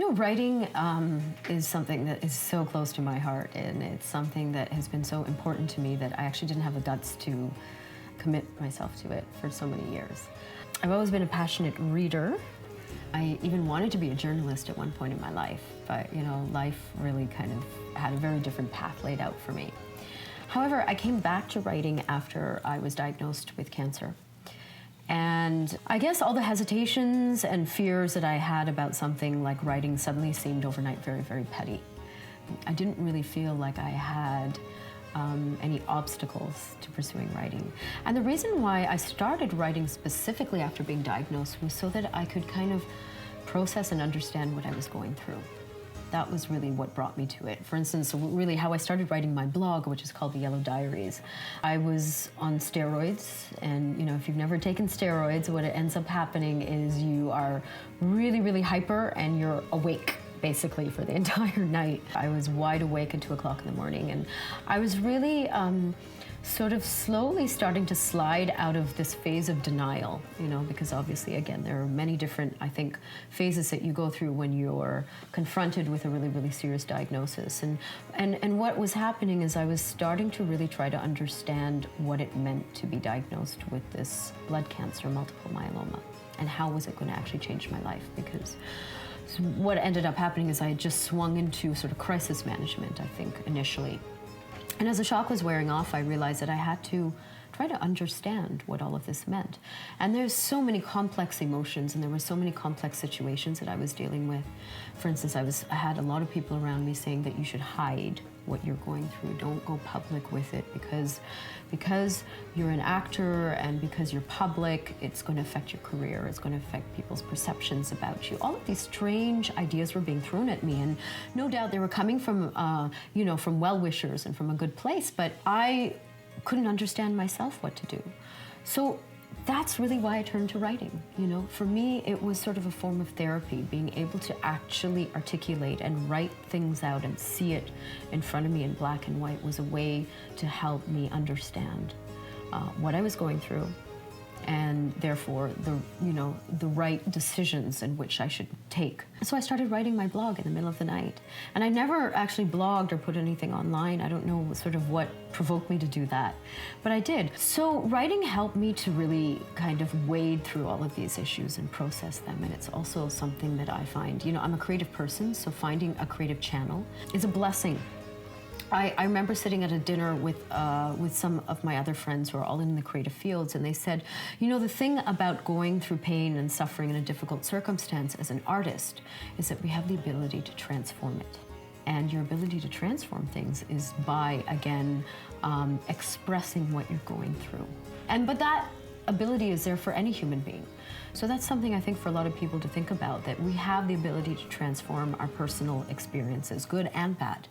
Writing is something that is so close to my heart, and it's something that has been so important to me that I actually didn't have the guts to commit myself to it for so many years. I've always been a passionate reader. I even wanted to be a journalist at one point in my life, but life really kind of had a very different path laid out for me. However, I came back to writing after I was diagnosed with cancer. And I guess all the hesitations and fears that I had about something like writing suddenly seemed overnight very, very petty. I didn't really feel like I had any obstacles to pursuing writing. And the reason why I started writing specifically after being diagnosed was so that I could kind of process and understand what I was going through. That was really what brought me to it. For instance, really how I started writing my blog, which is called The Yellow Diaries. I was on steroids, and if you've never taken steroids, what ends up happening is you are really, really hyper and you're awake basically for the entire night. I was wide awake at 2 o'clock in the morning, and I was really sort of slowly starting to slide out of this phase of denial, because obviously, again, there are many different, I think, phases that you go through when you're confronted with a really, really serious diagnosis. And what was happening is I was starting to really try to understand what it meant to be diagnosed with this blood cancer, multiple myeloma, and how was it going to actually change my life, because what ended up happening is I had just swung into sort of crisis management, I think, initially. And as the shock was wearing off, I realized that I had to try to understand what all of this meant. And there's so many complex emotions, and there were so many complex situations that I was dealing with. For instance, I had a lot of people around me saying that you should hide what you're going through. Don't go public with it because you're an actor and because you're public, it's going to affect your career. It's going to affect people's perceptions about you. All of these strange ideas were being thrown at me, and no doubt they were coming from, from well-wishers and from a good place, but I couldn't understand myself what to do. So that's really why I turned to writing. For me, it was sort of a form of therapy. Being able to actually articulate and write things out and see it in front of me in black and white was a way to help me understand what I was going through, and therefore the right decisions in which I should take. So I started writing my blog in the middle of the night. And I never actually blogged or put anything online. I don't know sort of what provoked me to do that, but I did. So writing helped me to really kind of wade through all of these issues and process them. And it's also something that I find, I'm a creative person, so finding a creative channel is a blessing. I remember sitting at a dinner with some of my other friends who are all in the creative fields, and they said, the thing about going through pain and suffering in a difficult circumstance as an artist is that we have the ability to transform it. And your ability to transform things is by, again, expressing what you're going through. But that ability is there for any human being. So that's something I think for a lot of people to think about, that we have the ability to transform our personal experiences, good and bad.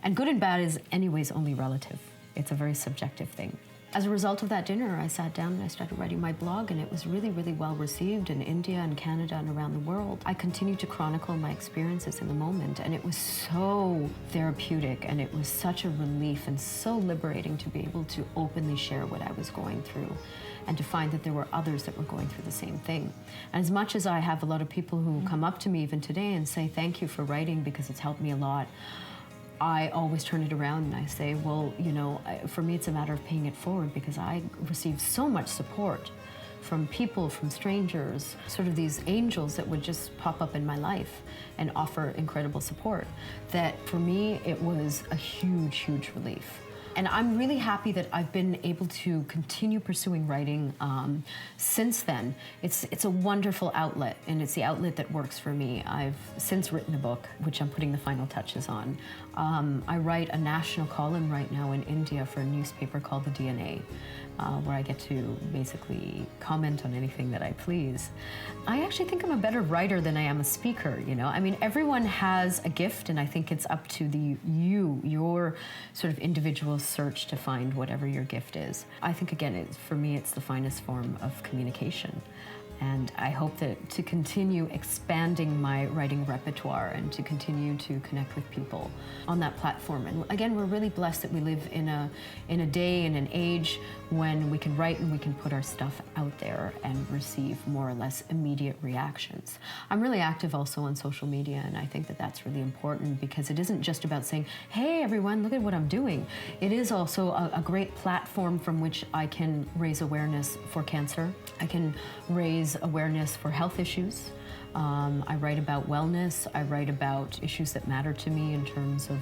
And good and bad is anyways only relative. It's a very subjective thing. As a result of that dinner, I sat down and I started writing my blog, and it was really, really well received in India and Canada and around the world. I continued to chronicle my experiences in the moment, and it was so therapeutic, and it was such a relief and so liberating to be able to openly share what I was going through, and to find that there were others that were going through the same thing. And as much as I have a lot of people who come up to me even today and say, thank you for writing because it's helped me a lot, I always turn it around and I say, well, for me it's a matter of paying it forward, because I received so much support from people, from strangers, sort of these angels that would just pop up in my life and offer incredible support, that for me it was a huge, huge relief. And I'm really happy that I've been able to continue pursuing writing since then. It's a wonderful outlet, and it's the outlet that works for me. I've since written a book, which I'm putting the final touches on. I write a national column right now in India for a newspaper called The DNA, where I get to basically comment on anything that I please. I actually think I'm a better writer than I am a speaker, I mean, everyone has a gift, and I think it's up to your sort of individual search to find whatever your gift is. I think, again, for me, it's the finest form of communication. And I hope that to continue expanding my writing repertoire and to continue to connect with people on that platform. And again, we're really blessed that we live in a day and an age when we can write and we can put our stuff out there and receive more or less immediate reactions. I'm really active also on social media, and I think that that's really important because it isn't just about saying, hey everyone, look at what I'm doing. It is also a great platform from which I can raise awareness for cancer. I can raise awareness for health issues. I write about wellness. I write about issues that matter to me in terms of,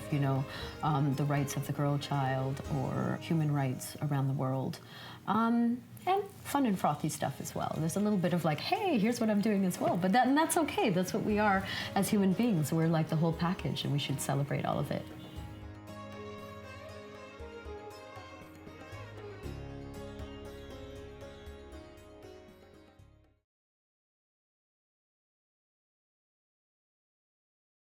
the rights of the girl child or human rights around the world. And fun and frothy stuff as well. There's a little bit of like, hey, here's what I'm doing as well. But that's okay. That's what we are as human beings. We're like the whole package, and we should celebrate all of it.